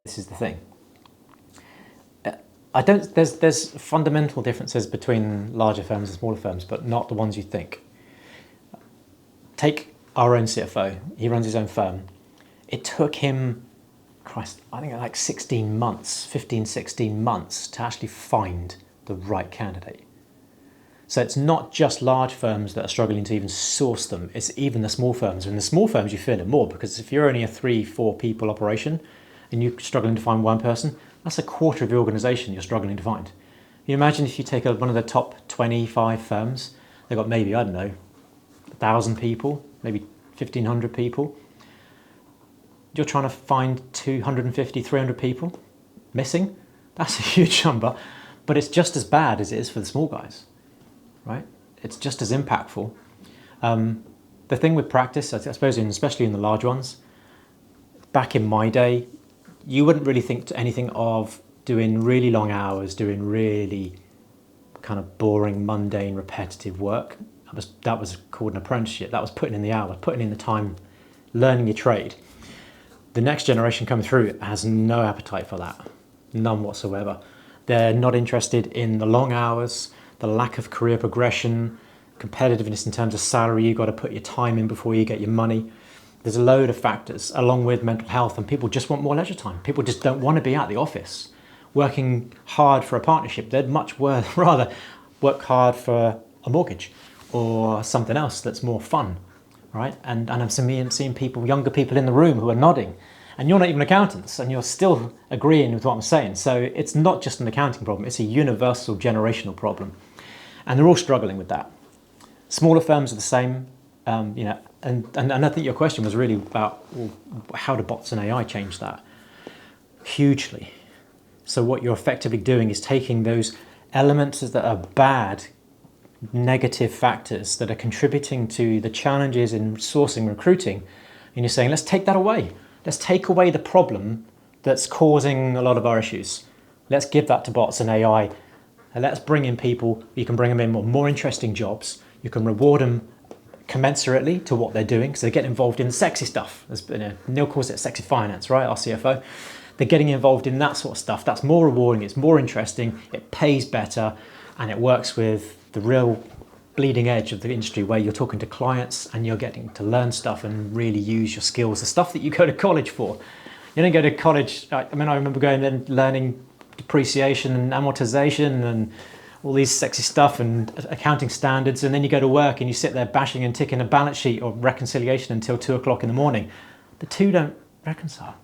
This is the thing. There's fundamental differences between larger firms and smaller firms, but not the ones you think. Take our own CFO. He runs his own firm. It took him, I think like 16 months to actually find the right candidate. So it's not just large firms that are struggling to even source them, it's even the small firms. And the small firms, you feel it more, because if you're only a 3-4 people operation and you're struggling to find one person, that's a quarter of your organization you're struggling to find. You imagine if you take one of the top 25 firms, they've got maybe, 1,000 people, maybe 1,500 people. You're trying to find 250, 300 people missing. That's a huge number, but it's just as bad as it is for the small guys, right? It's just as impactful. The thing with practice, I suppose, especially in the large ones, back in my day, you wouldn't really think anything of doing really long hours, doing really kind of boring, mundane, repetitive work. That was called an apprenticeship. That was putting in the hours, putting in the time, learning your trade. The next generation coming through has no appetite for that, none whatsoever. They're not interested in the long hours, the lack of career progression, competitiveness in terms of salary. You've got to put your time in before you get your money. There's a load of factors, along with mental health, and people just want more leisure time. People just don't want to be at the office working hard for a partnership. They'd much rather work hard for a mortgage or something else that's more fun, right? And I'm seeing people, younger people in the room who are nodding, and you're not even accountants, and you're still agreeing with what I'm saying. So it's not just an accounting problem, it's a universal generational problem. And they're all struggling with that. Smaller firms are the same, and I think your question was really about, well, how do bots and AI change that? Hugely. So what you're effectively doing is taking those elements that are bad, negative factors that are contributing to the challenges in sourcing recruiting, and you're saying, let's take that away. Let's take away the problem that's causing a lot of our issues. Let's give that to bots and AI, and let's bring in people. You can bring them in more interesting jobs. You can reward them commensurately to what they're doing, because they get involved in the sexy stuff. Neil calls it sexy finance, right? Our CFO. They're getting involved in that sort of stuff. That's more rewarding, it's more interesting, it pays better, and it works with the real bleeding edge of the industry, where you're talking to clients and you're getting to learn stuff and really use your skills, the stuff that you go to college for. You don't go to college, I remember going and learning depreciation and amortization and all these sexy stuff and accounting standards, and then you go to work and you sit there bashing and ticking a balance sheet or reconciliation until 2 o'clock in the morning. The two don't reconcile.